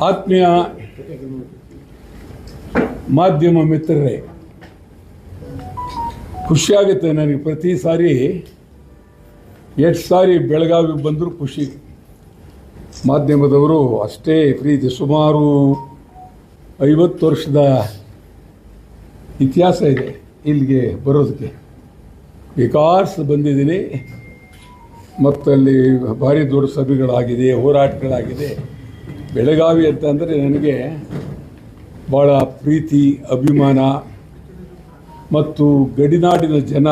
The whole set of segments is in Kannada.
ಆತ್ಮೀಯ ಮಾಧ್ಯಮ ಮಿತ್ರರೇ, ಖುಷಿಯಾಗುತ್ತೆ ನನಗೆ. ಪ್ರತಿ ಸಾರಿ ಎಷ್ಟು ಸಾರಿ ಬೆಳಗಾವಿ ಬಂದರೂ ಖುಷಿ. ಮಾಧ್ಯಮದವರು ಅಷ್ಟೇ ಪ್ರೀತಿ. ಸುಮಾರು 50 ವರ್ಷದ ಇತಿಹಾಸ ಇದೆ ಇಲ್ಲಿಗೆ ಬರೋದಕ್ಕೆ. ಬೇಕಾರ್ಸ್ ಬಂದಿದ್ದೀನಿ ಮತ್ತು ಅಲ್ಲಿ ಭಾರಿ ದೊಡ್ಡ ಸಭೆಗಳಾಗಿದೆ, ಹೋರಾಟಗಳಾಗಿದೆ. ಬೆಳಗಾವಿ ಅಂತಂದರೆ ನನಗೆ ಭಾಳ ಪ್ರೀತಿ, ಅಭಿಮಾನ ಮತ್ತು ಗಡಿನಾಡಿನ ಜನ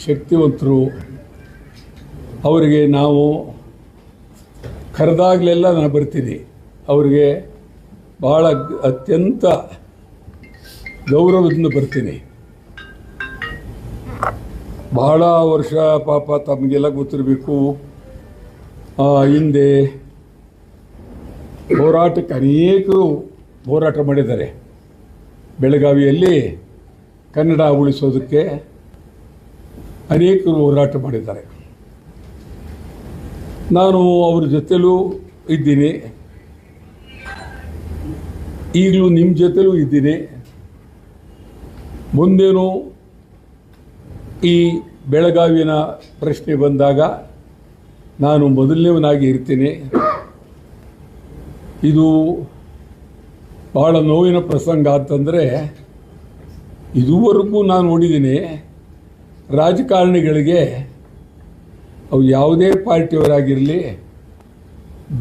ಶಕ್ತಿವಂತರು. ಅವರಿಗೆ ನಾವು ಕರೆದಾಗಲೆಲ್ಲ ನಾನು ಬರ್ತೀನಿ. ಅವರಿಗೆ ಭಾಳ ಅತ್ಯಂತ ಗೌರವದಿಂದ ಬರ್ತೀನಿ. ಭಾಳ ವರ್ಷ ಪಾಪ ತಮಗೆಲ್ಲ ಗೊತ್ತಿರಬೇಕು, ಹಿಂದೆ ಹೋರಾಟಕ್ಕೆ ಅನೇಕರು ಹೋರಾಟ ಮಾಡಿದ್ದಾರೆ. ಬೆಳಗಾವಿಯಲ್ಲಿ ಕನ್ನಡ ಉಳಿಸೋದಕ್ಕೆ ಅನೇಕರು ಹೋರಾಟ ಮಾಡಿದ್ದಾರೆ. ನಾನು ಅವ್ರ ಜೊತೆಲೂ ಇದ್ದೀನಿ, ಈಗಲೂ ನಿಮ್ಮ ಜೊತೆಲೂ ಇದ್ದೀನಿ. ಮುಂದೇನು ಈ ಬೆಳಗಾವಿನ ಪ್ರಶ್ನೆ ಬಂದಾಗ ನಾನು ಮೊದಲನೇವನಾಗಿ ಇರ್ತೀನಿ. ಇದು ಭಾಳ ನೋವಿನ ಪ್ರಸಂಗ ಅಂತಂದರೆ, ಇದುವರೆಗೂ ನಾನು ನೋಡಿದ್ದೀನಿ ರಾಜಕಾರಣಿಗಳಿಗೆ, ಅವು ಯಾವುದೇ ಪಾರ್ಟಿಯವರಾಗಿರಲಿ,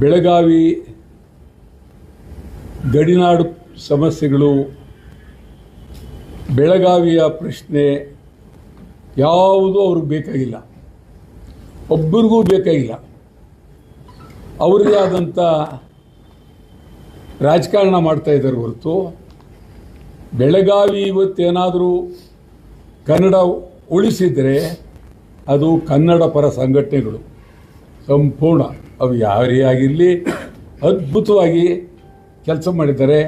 ಬೆಳಗಾವಿ ಗಡಿನಾಡು ಸಮಸ್ಯೆಗಳು, ಬೆಳಗಾವಿಯ ಪ್ರಶ್ನೆ ಯಾವುದೂ ಅವ್ರಿಗೆ ಬೇಕಾಗಿಲ್ಲ, ಒಬ್ಬರಿಗೂ ಬೇಕಾಗಿಲ್ಲ. ಅವರದೇ ಆದಂಥ ರಾಜಕಾರಣ ಮಾಡ್ತಾಯಿದ್ದಾರೆ ಹೊರತು ಬೆಳಗಾವಿ ಇವತ್ತೇನಾದರೂ ಕನ್ನಡ ಉಳಿಸಿದರೆ ಅದು ಕನ್ನಡ ಪರ ಸಂಘಟನೆಗಳು ಸಂಪೂರ್ಣ, ಅವು ಯಾರೇ ಆಗಿರಲಿ ಅದ್ಭುತವಾಗಿ ಕೆಲಸ ಮಾಡಿದ್ದಾರೆ.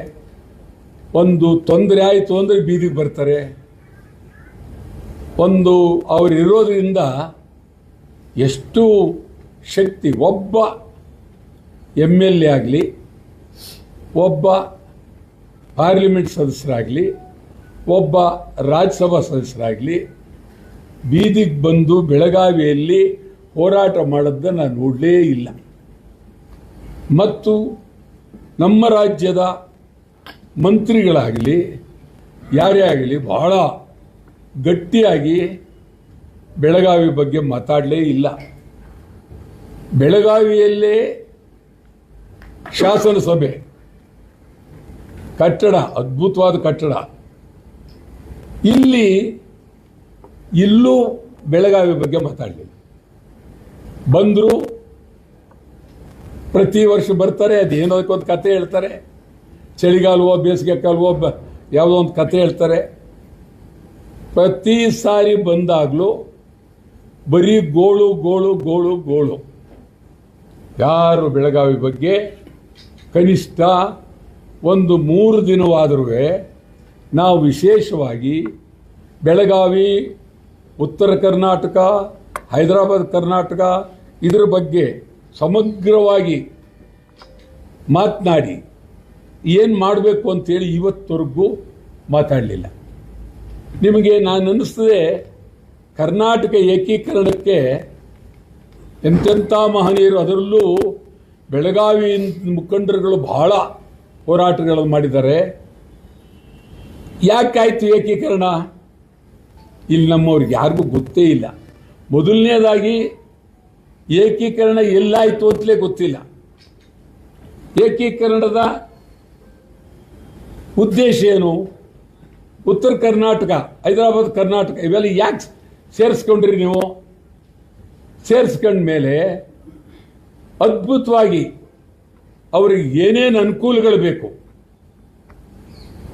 ಒಂದು ತೊಂದರೆ ಆಯಿತು ಅಂದರೆ ಬೀದಿಗೆ ಬರ್ತಾರೆ. ಒಂದು ಅವರಿರೋದ್ರಿಂದ ಎಷ್ಟು ಶಕ್ತಿ, ಒಬ್ಬ MLA ಆಗಲಿ, ಒಬ್ಬ ಪಾರ್ಲಿಮೆಂಟ್ ಸದಸ್ಯರಾಗಲಿ, ಒಬ್ಬ ರಾಜ್ಯಸಭಾ ಸದಸ್ಯರಾಗಲಿ ಬೀದಿಗೆ ಬಂದು ಬೆಳಗಾವಿಯಲ್ಲಿ ಹೋರಾಟ ಮಾಡೋದನ್ನು ನಾನು ನೋಡಲೇ ಇಲ್ಲ. ಮತ್ತು ನಮ್ಮ ರಾಜ್ಯದ ಮಂತ್ರಿಗಳಾಗಲಿ ಯಾರೇ ಆಗಲಿ ಬಹಳ ಗಟ್ಟಿಯಾಗಿ ಬೆಳಗಾವಿ ಬಗ್ಗೆ ಮಾತಾಡಲೇ ಇಲ್ಲ. ಬೆಳಗಾವಿಯಲ್ಲೇ ಶಾಸನಸಭೆ ಕಟ್ಟಡ, ಅದ್ಭುತವಾದ ಕಟ್ಟಡ. ಇಲ್ಲೂ ಬೆಳಗಾವಿ ಬಗ್ಗೆ ಮಾತಾಡಲಿಲ್ಲ. ಬಂದರು, ಪ್ರತಿ ವರ್ಷ ಬರ್ತಾರೆ, ಅದೇನೋದಕ್ಕೊಂದು ಕತೆ ಹೇಳ್ತಾರೆ. ಚಳಿಗಾಲವೋ ಬೇಸಿಗೆ ಕಾಲವೋ ಯಾವುದೋ ಒಂದು ಕತೆ ಹೇಳ್ತಾರೆ. ಪ್ರತಿ ಸಾರಿ ಬಂದಾಗಲೂ ಬರೀ ಗೋಳು ಗೋಳು ಗೋಳು ಗೋಳು. ಯಾರು ಬೆಳಗಾವಿ ಬಗ್ಗೆ ಕನಿಷ್ಠ ಒಂದು 3 ದಿನವಾದರೂ ನಾವು ವಿಶೇಷವಾಗಿ ಬೆಳಗಾವಿ, ಉತ್ತರ ಕರ್ನಾಟಕ, ಹೈದರಾಬಾದ್ ಕರ್ನಾಟಕ ಇದರ ಬಗ್ಗೆ ಸಮಗ್ರವಾಗಿ ಮಾತನಾಡಿ ಏನು ಮಾಡಬೇಕು ಅಂತೇಳಿ ಇವತ್ತವರೆಗೂ ಮಾತಾಡಲಿಲ್ಲ. ನಿಮಗೆ ನಾನು ಅನ್ನಿಸ್ತದೆ, ಕರ್ನಾಟಕ ಏಕೀಕರಣಕ್ಕೆ ಎಂತೆಂಥ ಮಹನೀಯರು, ಅದರಲ್ಲೂ ಬೆಳಗಾವಿ ಮುಖಂಡರುಗಳು ಬಹಳ ಹೋರಾಟಗಳನ್ನು ಮಾಡಿದ್ದಾರೆ. ಯಾಕಾಯಿತು ಏಕೀಕರಣ? ಇಲ್ಲಿ ನಮ್ಮವ್ರಿಗೆ ಯಾರಿಗೂ ಗೊತ್ತೇ ಇಲ್ಲ. ಮೊದಲನೇದಾಗಿ ಏಕೀಕರಣ ಎಲ್ಲಾಯಿತು ಅಂತಲೇ ಗೊತ್ತಿಲ್ಲ. ಏಕೀಕರಣದ ಉದ್ದೇಶ ಏನು? ಉತ್ತರ ಕರ್ನಾಟಕ, ಹೈದರಾಬಾದ್ ಕರ್ನಾಟಕ ಇವೆಲ್ಲ ಯಾಕೆ ಸೇರಿಸ್ಕೊಂಡ್ರಿ ನೀವು? ಸೇರಿಸ್ಕೊಂಡ ಮೇಲೆ ಅದ್ಭುತವಾಗಿ ಅವರಿಗೆ ಏನೇನು ಅನುಕೂಲಗಳು ಬೇಕು,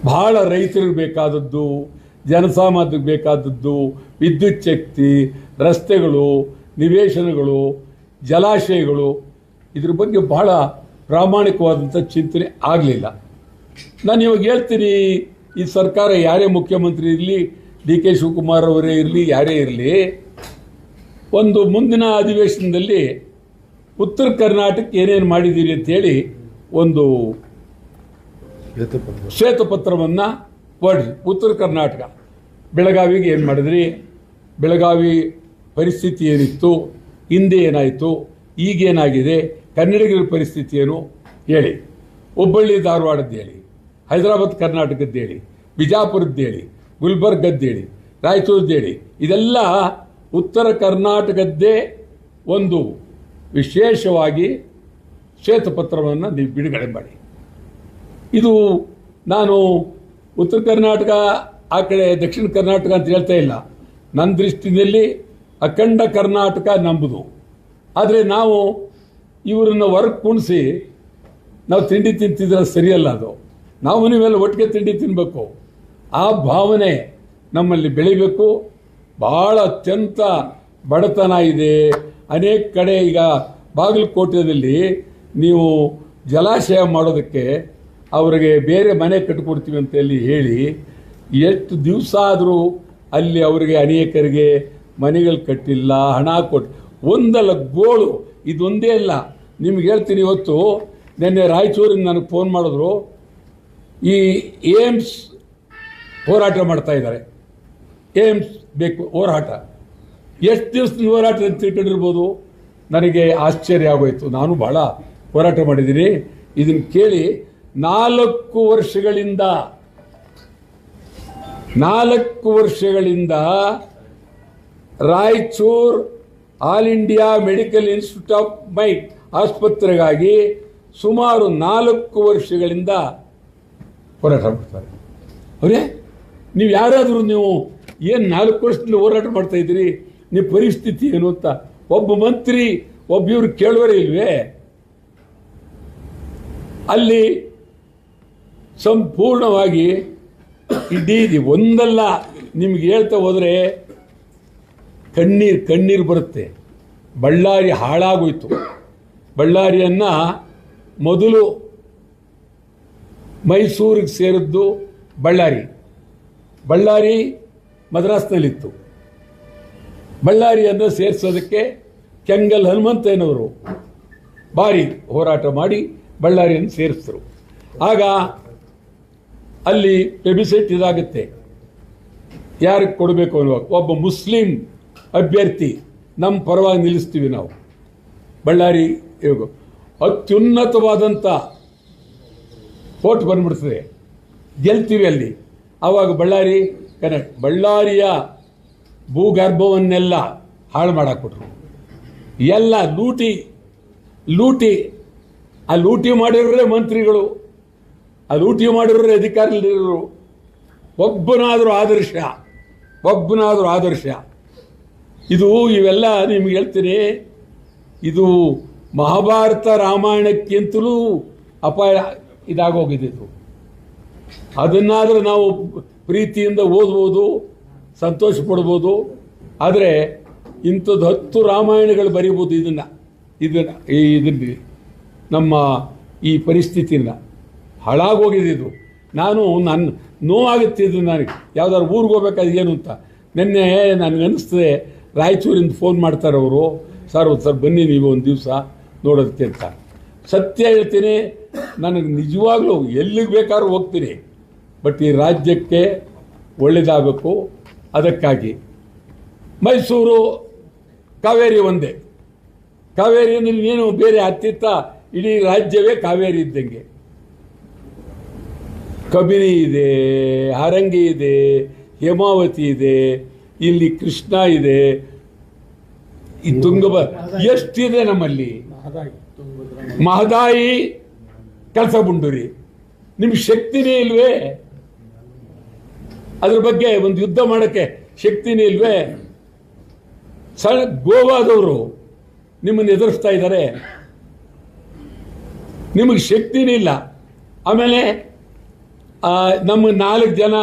ಬಹಳ ರೈತರಿಗೆ ಬೇಕಾದದ್ದು, ಜನಸಾಮಾನ್ಯರಿಗೆ ಬೇಕಾದದ್ದು, ವಿದ್ಯುತ್ ಶಕ್ತಿ, ರಸ್ತೆಗಳು, ನಿವೇಶನಗಳು, ಜಲಾಶಯಗಳು, ಇದ್ರ ಬಗ್ಗೆ ಬಹಳ ಪ್ರಾಮಾಣಿಕವಾದಂಥ ಚಿಂತನೆ ಆಗಲಿಲ್ಲ. ನಾನು ಇವಾಗ ಹೇಳ್ತೀನಿ, ಈ ಸರ್ಕಾರ ಯಾರೇ ಮುಖ್ಯಮಂತ್ರಿ ಇರಲಿ, DK ಶಿವಕುಮಾರ್ ಅವರೇ ಇರಲಿ, ಯಾರೇ ಇರಲಿ, ಒಂದು ಮುಂದಿನ ಅಧಿವೇಶನದಲ್ಲಿ ಉತ್ತರ ಕರ್ನಾಟಕಕ್ಕೆ ಏನೇನು ಮಾಡಿದ್ದೀರಿ ಅಂತೇಳಿ ಒಂದು ಶ್ವೇತಪತ್ರವನ್ನು ಹೊರಡಿ. ಉತ್ತರ ಕರ್ನಾಟಕ ಬೆಳಗಾವಿಗೆ ಏನು ಮಾಡಿದ್ರಿ, ಬೆಳಗಾವಿ ಪರಿಸ್ಥಿತಿ ಏನಿತ್ತು, ಹಿಂದೆ ಏನಾಯಿತು, ಈಗೇನಾಗಿದೆ, ಕನ್ನಡಿಗರ ಪರಿಸ್ಥಿತಿ ಏನು ಹೇಳಿ. ಹುಬ್ಬಳ್ಳಿ ಧಾರವಾಡದ್ದು ಹೇಳಿ, ಹೈದರಾಬಾದ್ ಕರ್ನಾಟಕದ್ದು ಹೇಳಿ, ಬಿಜಾಪುರದ್ದು ಹೇಳಿ, ಗುಲ್ಬರ್ಗದ್ದು ಹೇಳಿ, ರಾಯಚೂರದ್ದು ಹೇಳಿ. ಇದೆಲ್ಲ ಉತ್ತರ ಕರ್ನಾಟಕದ್ದೇ ಒಂದು ವಿಶೇಷವಾಗಿ ಶ್ವೇತಪತ್ರವನ್ನು ನೀವು ಬಿಡುಗಡೆ ಮಾಡಿ. ಇದು ನಾನು ಉತ್ತರ ಕರ್ನಾಟಕ ಆ ಕಡೆ ದಕ್ಷಿಣ ಕರ್ನಾಟಕ ಅಂತ ಹೇಳ್ತಾ ಇಲ್ಲ. ನನ್ನ ದೃಷ್ಟಿಯಲ್ಲಿ ಅಖಂಡ ಕರ್ನಾಟಕ ನಂಬುದು. ಆದರೆ ನಾವು ಇವರನ್ನು ಹೊರಗೆ ಕುಣಿಸಿ ನಾವು ತಿಂಡಿ ತಿಂತಿದ್ರೆ ಸರಿಯಲ್ಲ. ಅದು ನಾವು ನೀವೆಲ್ಲ ಒಟ್ಟಿಗೆ ತಿಂಡಿ ತಿನ್ನಬೇಕು. ಆ ಭಾವನೆ ನಮ್ಮಲ್ಲಿ ಬೆಳಿಬೇಕು. ಭಾಳ ಅತ್ಯಂತ ಬಡತನ ಇದೆ ಅನೇಕ ಕಡೆ. ಈಗ ಬಾಗಲಕೋಟೆಯಲ್ಲಿ ನೀವು ಜಲಾಶಯ ಮಾಡೋದಕ್ಕೆ ಅವರಿಗೆ ಬೇರೆ ಮನೆ ಕಟ್ಟಿಕೊಡ್ತೀವಿ ಅಂತೇಳಿ ಹೇಳಿ ಎಷ್ಟು ದಿವಸ ಆದರೂ ಅಲ್ಲಿ ಅವರಿಗೆ ಅನೇಕರಿಗೆ ಮನೆಗಳು ಕಟ್ಟಿಲ್ಲ, ಹಣ ಕೊಟ್ಟು ಒಂದಲ್ಲ ಗೋಳು. ಇದೊಂದೇ ಅಲ್ಲ, ನಿಮ್ಗೆ ಹೇಳ್ತೀನಿ. ಇವತ್ತು ನಿನ್ನೆ ರಾಯಚೂರಿಂದ ನನಗೆ ಫೋನ್ ಮಾಡಿದ್ರು. ಈ ಏಮ್ಸ್ ಹೋರಾಟ ಮಾಡ್ತಾ ಇದ್ದಾರೆ. ಏಮ್ಸ್ ಬೇಕು ಹೋರಾಟ. ಎಷ್ಟು ದಿವಸದ ಹೋರಾಟ ಅಂತ ತಿಳ್ಕೊಂಡಿರ್ಬೋದು. ನನಗೆ ಆಶ್ಚರ್ಯ ಆಗೋಯ್ತು. ನಾನು ಭಾಳ ಹೋರಾಟ ಮಾಡಿದ್ದೀನಿ. ಇದನ್ನು ಕೇಳಿ 4 ವರ್ಷಗಳಿಂದ Raichur all India medical institute of mind ಆಸ್ಪತ್ರೆಗಾಗಿ ಸುಮಾರು 4 ವರ್ಷಗಳಿಂದ ಹೋರಾಟ ಮಾಡ್ತಾರೆ. ಅವರೇ, ನೀವು ಯಾರಾದರೂ ನೀವು ಏನು 4 ವರ್ಷದಲ್ಲಿ ಹೋರಾಟ ಮಾಡ್ತಾ ಇದ್ದೀರಿ, ನಿಮ್ಮ ಪರಿಸ್ಥಿತಿ ಏನು ಅಂತ ಒಬ್ಬ ಮಂತ್ರಿ ಒಬ್ಬರು ಕೇಳುವರೇ ಇಲ್ವೇ? ಅಲ್ಲಿ ಸಂಪೂರ್ಣವಾಗಿ ಇಡೀ ಒಂದಲ್ಲ, ನಿಮ್ಗೆ ಹೇಳ್ತಾ ಹೋದರೆ ಕಣ್ಣೀರು ಬರುತ್ತೆ. ಬಳ್ಳಾರಿ ಹಾಳಾಗೋಯ್ತು. ಬಳ್ಳಾರಿಯನ್ನು ಮೊದಲು ಮೈಸೂರಿಗೆ ಸೇರಿದ್ದು ಬಳ್ಳಾರಿ ಮದ್ರಾಸ್ನಲ್ಲಿತ್ತು. ಬಳ್ಳಾರಿಯನ್ನು ಸೇರಿಸೋದಕ್ಕೆ ಕೆಂಗಲ್ ಹನುಮಂತಯ್ಯನವರು ಭಾರಿ ಹೋರಾಟ ಮಾಡಿ ಬಳ್ಳಾರಿಯನ್ನು ಸೇರಿಸಿದ್ರು. ಆಗ ಅಲ್ಲಿ ಪ್ಲೆಬಿಸೈಟ್ ಇದಾಗುತ್ತೆ, ಯಾರಿಗೆ ಕೊಡಬೇಕು ಅನ್ನುವಾಗ ಒಬ್ಬ ಮುಸ್ಲಿಂ ಅಭ್ಯರ್ಥಿ ನಮ್ಮ ಪರವಾಗಿ ನಿಲ್ಲಿಸ್ತೀವಿ ನಾವು. ಬಳ್ಳಾರಿ ಅತ್ಯುನ್ನತವಾದಂಥ ಓಟ್ ಬಂದ್ಬಿಡ್ತದೆ, ಗೆಲ್ತೀವಿ ಅಲ್ಲಿ. ಆವಾಗ ಬಳ್ಳಾರಿಯ ಭೂಗರ್ಭವನ್ನೆಲ್ಲ ಹಾಳು ಮಾಡಾಕ್ಬಿಟ್ರು. ಎಲ್ಲ ಲೂಟಿ ಆ ಲೂಟಿ ಮಾಡಿರೋರೇ ಮಂತ್ರಿಗಳು, ಆ ಲೂಟಿ ಮಾಡಿರೋರೇ ಅಧಿಕಾರಿಗಳಿರೋರು. ಒಬ್ಬನಾದರೂ ಆದರ್ಶ. ಇವೆಲ್ಲ ನಿಮ್ಗೆ ಹೇಳ್ತೀನಿ. ಇದು ಮಹಾಭಾರತ ರಾಮಾಯಣಕ್ಕಿಂತಲೂ ಅಪಾಯ ಇದಾಗೋಗಿದೆ. ಅದನ್ನಾದರೂ ನಾವು ಪ್ರೀತಿಯಿಂದ ಓದ್ಬೋದು, ಸಂತೋಷ ಪಡ್ಬೋದು. ಆದರೆ ಇಂಥದ್ದು 10 ರಾಮಾಯಣಗಳು ಬರೀಬೋದು. ಇದನ್ನು ನಮ್ಮ ಈ ಪರಿಸ್ಥಿತಿಯಿಂದ ಹಾಳಾಗೋಗಿದೆ. ನಾನು ನೋವಾಗುತ್ತಿದ್ದು ನನಗೆ. ಯಾವ್ದಾದ್ರು ಊರಿಗೆ ಹೋಗ್ಬೇಕಾದ್ರೆ ಏನು ಅಂತ. ನಿನ್ನೆ ನನಗನ್ನಿಸ್ತದೆ, ರಾಯಚೂರಿಂದ ಫೋನ್ ಮಾಡ್ತಾರೆ ಅವರು, ಸರ್ ಬನ್ನಿ ನೀವು ಒಂದು ದಿವಸ ನೋಡೋದಕ್ಕೆ ಅಂತ. ಸತ್ಯ ಹೇಳ್ತೀನಿ, ನನಗೆ ನಿಜವಾಗ್ಲೂ ಎಲ್ಲಿಗೆ ಬೇಕಾದ್ರೂ ಹೋಗ್ತೀನಿ. ಬಟ್ ಈ ರಾಜ್ಯಕ್ಕೆ ಒಳ್ಳೆಯದಾಗಬೇಕು. ಅದಕ್ಕಾಗಿ ಮೈಸೂರು ಕಾವೇರಿ ಒಂದೇ. ಕಾವೇರಿಯಲ್ಲಿ ಏನು ಬೇರೆ ಅತ್ತಿತ್ತ ಇಡೀ ರಾಜ್ಯವೇ ಕಾವೇರಿ ಇದ್ದಂಗೆ. ಕಬಿನಿ ಇದೆ, ಹಾರಂಗಿ ಇದೆ, ಹೇಮಾವತಿ ಇದೆ, ಇಲ್ಲಿ ಕೃಷ್ಣ ಇದೆ, ಈ ಎಷ್ಟಿದೆ ನಮ್ಮಲ್ಲಿ. ಮಹದಾಯಿ, ಕಳಸಬುಂಡೂರಿ. ನಿಮ್ಗೆ ಶಕ್ತಿನೇ ಇಲ್ವೇ? ಅದ್ರ ಬಗ್ಗೆ ಒಂದು ಯುದ್ಧ ಮಾಡೋಕ್ಕೆ ಶಕ್ತಿನೇ ಇಲ್ವೇ? ಗೋವಾದವರು ನಿಮ್ಮನ್ನು ಎದುರಿಸ್ತಾ ಇದ್ದಾರೆ, ನಿಮಗೆ ಶಕ್ತಿನೇ ಇಲ್ಲ. ಆಮೇಲೆ ನಮ್ಮ 4 ಜನ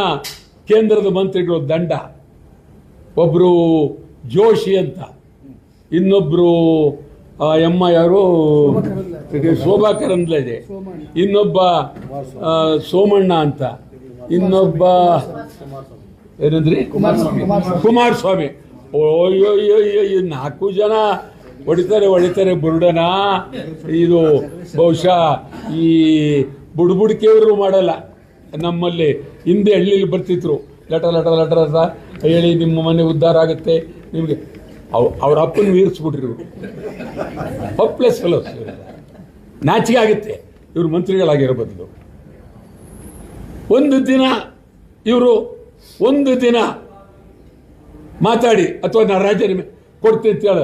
ಕೇಂದ್ರದ ಮಂತ್ರಿಗಳು ದಂಡ. ಒಬ್ಬರು ಜೋಶಿ ಅಂತ, ಇನ್ನೊಬ್ಬರು ಯಾರು ಶೋಭಾ ಕರಂದ್ಲಾಜೆ, ಇನ್ನೊಬ್ಬ ಸೋಮಣ್ಣ ಅಂತ, ಇನ್ನೊಬ್ಬ ಏನಂದ್ರಿ ಕುಮಾರಸ್ವಾಮಿ. ಓಯ್ಯೋ 4 ಜನ ಹೊಡಿತಾರೆ ಬುರುಡನ. ಇದು ಬಹುಶಃ ಈ ಬುಡ್ಬುಡ್ಕೆಯವರು ಮಾಡಲ್ಲ. ನಮ್ಮಲ್ಲಿ ಹಿಂದೆ ಹಳ್ಳಿಲಿ ಬರ್ತಿದ್ರು, ಲಟ ಹೇಳಿ ನಿಮ್ಮ ಮನೆ ಉದ್ಧಾರ ಆಗುತ್ತೆ ನಿಮಗೆ. ಅವ್ರ ಅಪ್ಪನ ಮೀರಿಸ್ಬಿಟ್ರಿ ಇವರು. Hopeless fellows. ನಾಚಿಕೆ ಆಗುತ್ತೆ ಇವರು ಮಂತ್ರಿಗಳಾಗಿರೋ ಬದಲು. ಒಂದು ದಿನ ಮಾತಾಡಿ ಅಥವಾ ನಾನು ರಾಜ್ಯ ನಿಮಗೆ ಕೊಡ್ತೀನಿ ಅಂತ ಹೇಳ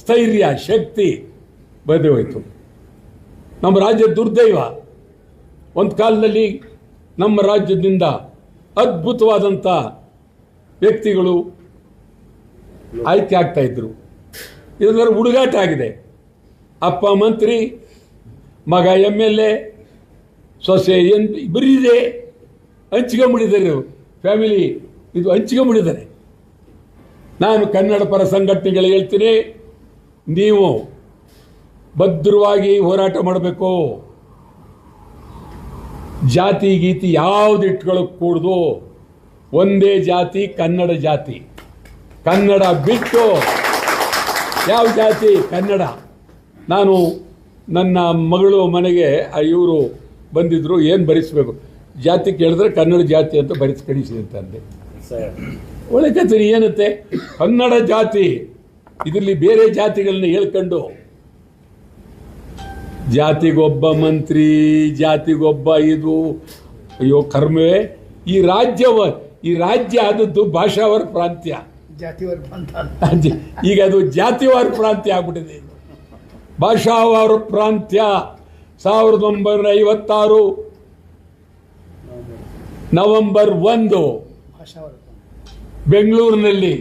ಸ್ಥೈರ್ಯ ಶಕ್ತಿ ಬದೇ ಹೋಯ್ತು. ನಮ್ಮ ರಾಜ್ಯ ದುರ್ದೈವ. ಒಂದು ಕಾಲದಲ್ಲಿ ನಮ್ಮ ರಾಜ್ಯದಿಂದ ಅದ್ಭುತವಾದಂಥ ವ್ಯಕ್ತಿಗಳು ಆಯ್ಕೆ ಆಗ್ತಾ ಇದ್ರು. ಇದರ ಹುಡುಗಾಟ ಆಗಿದೆ. ಅಪ್ಪ ಮಂತ್ರಿ, ಮಗ MLA, ಸೊಸೆ ಬರೀದೆ ಹಂಚ್ಕೊಂಡ್ಬಿಟ್ಟಿದ್ದಾರೆ. ಫ್ಯಾಮಿಲಿ ಇದು ಹಂಚ್ಕೊಂಡ್ಬಿಟ್ಟಿದ್ದಾರೆ. ನಾನು ಕನ್ನಡ ಪರ ಸಂಘಟನೆಗಳು ಹೇಳ್ತೀನಿ, ನೀವು ಭದ್ರವಾಗಿ ಹೋರಾಟ ಮಾಡಬೇಕು. ಜಾತಿ ಗೀತಿ ಯಾವ್ದು ಇಟ್ಕೊಳ್ಳೋಕೆ ಕೂಡ್ದು. ಒಂದೇ ಜಾತಿ, ಕನ್ನಡ ಜಾತಿ. ಕನ್ನಡ ಬಿಟ್ಟು ಯಾವ ಜಾತಿ? ಕನ್ನಡ. ನಾನು ನನ್ನ ಮಗಳು ಮನೆಗೆ ಇವರು ಬಂದಿದ್ರು, ಏನು ಬರೆಸ್ಬೇಕು ಜಾತಿ ಕೇಳಿದ್ರೆ ಕನ್ನಡ ಜಾತಿ ಅಂತ ಬರೆಸಿ ಕಳಿಸಿ ಅಂತಂದೆ. ಒಳ್ಳೆ ಕಥೆ ಏನತ್ತೆ, ಕನ್ನಡ ಜಾತಿ. ಇದರಲ್ಲಿ ಬೇರೆ ಜಾತಿಗಳನ್ನ ಹೇಳ್ಕೊಂಡು ಜಾತಿಗೊಬ್ಬ ಮಂತ್ರಿ, ಜಾತಿಗೊಬ್ಬ ಇದು. ಅಯ್ಯೋ ಕರ್ಮವೇ. ಈ ರಾಜ್ಯ ಆದದ್ದು ಭಾಷಾವಾರ ಪ್ರಾಂತ್ಯ, ಈಗ ಅದು ಜಾತಿವಾರ ಪ್ರಾಂತ್ಯ ಆಗ್ಬಿಟ್ಟಿದೆ. ಭಾಷಾವಾರ ಪ್ರಾಂತ್ಯ 1956 ನವೆಂಬರ್ 1 ಬೆಂಗಳೂರಿನಲ್ಲಿ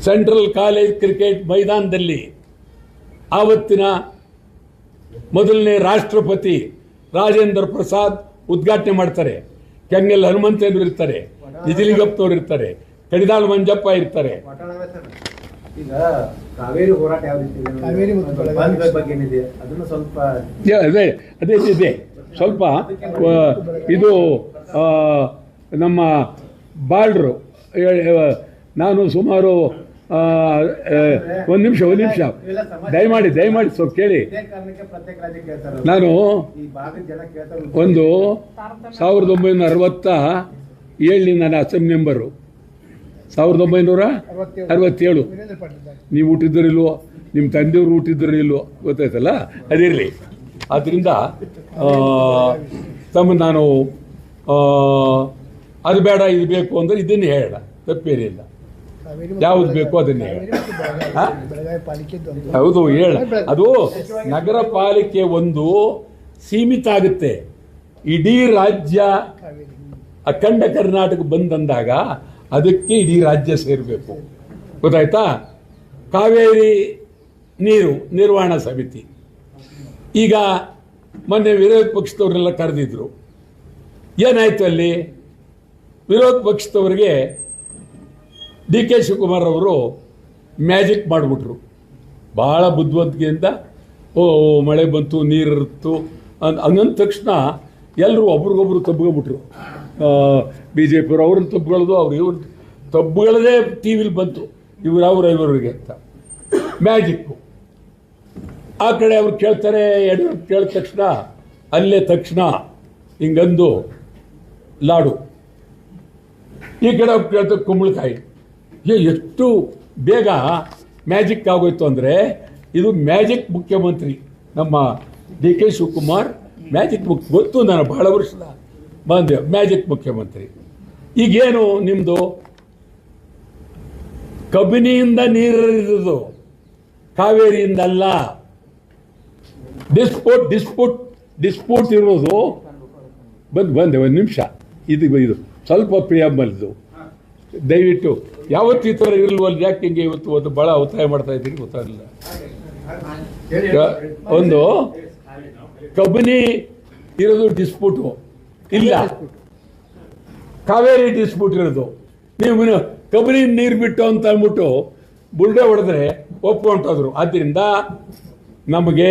ಸೆಂಟ್ರಲ್ ಕಾಲೇಜ್ ಕ್ರಿಕೆಟ್ ಮೈದಾನದಲ್ಲಿ ಆವತ್ತಿನ ಮೊದಲನೇ ರಾಷ್ಟ್ರಪತಿ ರಾಜೇಂದ್ರ ಪ್ರಸಾದ್ ಉದ್ಘಾಟನೆ ಮಾಡ್ತಾರೆ. ಕೆಂಗಲ್ ಹನುಮಂತೇಂದ್ರ ಇರ್ತಾರೆ, ನಿಜಲಿಂಗಪ್ಪನವರು ಇರ್ತಾರೆ, ಕಡಿದಾಳ ಮಂಜಪ್ಪ ಇರ್ತಾರೆ. ಈಗ ಕಾವೇರಿ ಹೋರಾಟ ಯಾವ ರೀತಿ ಬಗ್ಗೆ ಏನಿದೆ ಅದನ್ನು ಸ್ವಲ್ಪ ಅದೇ ಇದೆ ಸ್ವಲ್ಪ. ಇದು ನಮ್ಮ ಬಾಳ್ರು ನಾನು ಸುಮಾರು ಒಂದು ನಿಮಿಷ ದಯಮಾಡಿ ಸ್ವಲ್ಪ ಕೇಳಿ. ನಾನು 1967 ನಾನು ಅಸೆಂಬ್ಲಿ ಮೆಂಬರು. 1967 ನೀವು ಹುಟ್ಟಿದ್ರಿಲ್ವೋ, ನಿಮ್ಮ ತಂದೆಯವರು ಹುಟ್ಟಿದ್ರಿಲ್ವೋ ಗೊತ್ತಾಯ್ತಲ್ಲ, ಅದಿರಲಿ. ಆದ್ದರಿಂದ ನಾನು ಅದು ಬೇಡ ಇದು ಬೇಕು ಅಂದರೆ ಇದನ್ನೇ ಹೇಳ, ತಪ್ಪೇನಿಲ್ಲ. ಯಾವ್ದು ಬೇಕು ಅದನ್ನೇ ಹೇಳ. ಹೌದು ಹೇಳ. ಅದು ನಗರ ಪಾಲಿಕೆ ಒಂದು ಸೀಮಿತ ಆಗುತ್ತೆ. ಇಡೀ ರಾಜ್ಯ ಅಖಂಡ ಕರ್ನಾಟಕ ಬಂದಂದಾಗ ಅದಕ್ಕೆ ಇಡೀ ರಾಜ್ಯ ಸೇರಬೇಕು. ಗೊತ್ತಾಯ್ತಾ? ಕಾವೇರಿ ನೀರು ನಿರ್ವಹಣಾ ಸಮಿತಿ ಈಗ ಮೊನ್ನೆ ವಿರೋಧ ಪಕ್ಷದವರೆಲ್ಲ ಕರೆದಿದ್ರು. ಏನಾಯ್ತು ಅಲ್ಲಿ? ವಿರೋಧ ಪಕ್ಷದವರಿಗೆ DK ಶಿವಕುಮಾರ್ ಅವರು ಮ್ಯಾಜಿಕ್ ಮಾಡಿಬಿಟ್ರು. ಭಾಳ ಬುದ್ಧಿವಂತಿಕೆಯಿಂದ ಮಳೆ ಬಂತು, ನೀರಿತ್ತು ಅನ್ನೊಂದ ತಕ್ಷಣ ಎಲ್ಲರೂ ಒಬ್ರಿಗೊಬ್ರು ತಬ್ಕೊಂಬಿಟ್ರು. BJP ಅವ್ರನ್ನ ತಬ್ಗಳದು, ಇವ್ರು ತಬ್ಗಳದೇ ಟಿ ವಿಲಿ ಬಂತು, ಇವರಿಗೆ ಅಂತ ಮ್ಯಾಜಿಕ್ಕು. ಆ ಕಡೆ ಅವ್ರು ಕೇಳ್ತಾರೆ, ಯಡಿಯೂರಪ್ಪ ಕೇಳಿದ ತಕ್ಷಣ ಅಲ್ಲೇ ತಕ್ಷಣ ಹಿಂಗಂದು ಲಾಡು. ಈ ಕಡೆ ಅವ್ರು ಕೇಳ್ತಾರೆ ಕುಂಬಳಕಾಯಿ. ಎಷ್ಟು ಬೇಗ ಮ್ಯಾಜಿಕ್ ಆಗೋಯ್ತು ಅಂದರೆ, ಇದು ಮ್ಯಾಜಿಕ್ ಮುಖ್ಯಮಂತ್ರಿ ನಮ್ಮ DK ಶಿವಕುಮಾರ್. ಮ್ಯಾಜಿಕ್ ಗೊತ್ತು, ನಾನು ಬಹಳ ವರ್ಷದ ಬಂದೆ ಮ್ಯಾಜಿಕ್ ಮುಖ್ಯಮಂತ್ರಿ. ಈಗೇನು ನಿಮ್ಮದು ಕಬಿನಿಯಿಂದ ನೀರಿರೋದು, ಕಾವೇರಿಯಿಂದ ಅಲ್ಲ. ಡಿಸ್ಪೋಟ್ ಇರೋದು ಬಂದೆ ಒಂದು ನಿಮಿಷ. ಇದು ಸ್ವಲ್ಪ ಪ್ರಿಯಂಬಲ್ದು ದಯವಿಟ್ಟು ಯಾವತ್ತು ಈ ಥರ ಇರಲ್ವಲ್ಲ, ಯಾಕೆ ಹಿಂಗೆ ಇವತ್ತು ಒಂದು ಭಾಳ ಒತ್ತಾಯ ಮಾಡ್ತಾ ಇದ್ದೀನಿ ಗೊತ್ತಾಗಲಿಲ್ಲ. ಒಂದು ಕಬಿನಿ ಇರೋದು ಡಿಸ್ಪ್ಯೂಟು ಇಲ್ಲ, ಕಾವೇರಿ ಡಿಸ್ಪ್ಯೂಟ್ ಇರೋದು. ನೀವು ಕಬಿನಿ ನೀರು ಬಿಟ್ಟು ಅಂತ ಅಂದ್ಬಿಟ್ಟು ಬುಲ್ಡೆ ಹೊಡೆದ್ರೆ ಒಪ್ಕೊಂಡೋದ್ರು. ಆದ್ದರಿಂದ ನಮಗೆ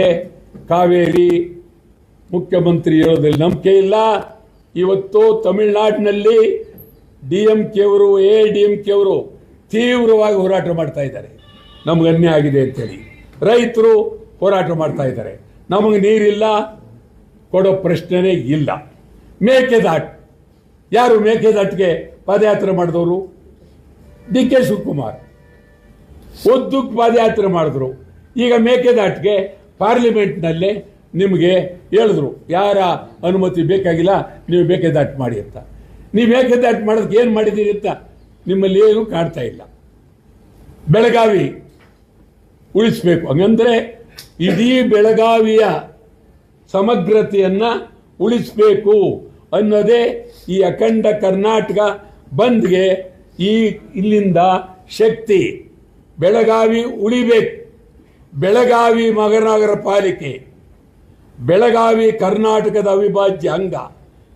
ಕಾವೇರಿ ಮುಖ್ಯಮಂತ್ರಿ ಇರೋದ್ರಲ್ಲಿ ನಂಬಿಕೆ ಇಲ್ಲ. ಇವತ್ತು ತಮಿಳುನಾಡಿನಲ್ಲಿ DMK ಅವರು AIDMK ಅವರು ತೀವ್ರವಾಗಿ ಹೋರಾಟ ಮಾಡ್ತಾ ಇದ್ದಾರೆ. ನಮ್ಗೆ ಅನ್ಯಾಯ ಆಗಿದೆ ಅಂತೇಳಿ. ರೈತರು ಹೋರಾಟ ಮಾಡ್ತಾ ಇದ್ದಾರೆ, ನಮಗೆ ನೀರಿಲ್ಲ, ಕೊಡೋ ಪ್ರಶ್ನೆನೇ ಇಲ್ಲ. ಮೇಕೆದಾಟು, ಯಾರು ಮೇಕೆದಾಟಿಗೆ ಪಾದಯಾತ್ರೆ ಮಾಡಿದವರು? ಡಿ ಕೆ ಶಿವಕುಮಾರ್ ಉದ್ದಕ್ಕೆ ಪಾದಯಾತ್ರೆ ಮಾಡಿದ್ರು. ಈಗ ಮೇಕೆದಾಟಿಗೆ ಪಾರ್ಲಿಮೆಂಟ್ನಲ್ಲೇ ನಿಮಗೆ ಹೇಳಿದ್ರು, ಯಾರ ಅನುಮತಿ ಬೇಕಾಗಿಲ್ಲ, ನೀವು ಮೇಕೆದಾಟು ಮಾಡಿ ಅಂತ. ನೀವು ಮೇಕೆದಾಟು ಮಾಡೋದಕ್ಕೆ ಏನು ಮಾಡಿದ್ದೀರಿ ಅಂತ ನಿಮ್ಮಲ್ಲಿ ಏನು ಕಾಣ್ತಾ ಇಲ್ಲ. ಬೆಳಗಾವಿ ಉಳಿಸ್ಬೇಕು, ಹಂಗಂದ್ರೆ ಇಡೀ ಬೆಳಗಾವಿಯ ಸಮಗ್ರತೆಯನ್ನ ಉಳಿಸಬೇಕು ಅನ್ನೋದೇ ಈ ಅಖಂಡ ಕರ್ನಾಟಕ ಬಂದ್ಗೆ ಇಲ್ಲಿಂದ ಶಕ್ತಿ. ಬೆಳಗಾವಿ ಉಳಿಬೇಕು, ಬೆಳಗಾವಿ ಮಹಾನಗರ ಪಾಲಿಕೆ, ಬೆಳಗಾವಿ ಕರ್ನಾಟಕದ ಅವಿಭಾಜ್ಯ ಅಂಗ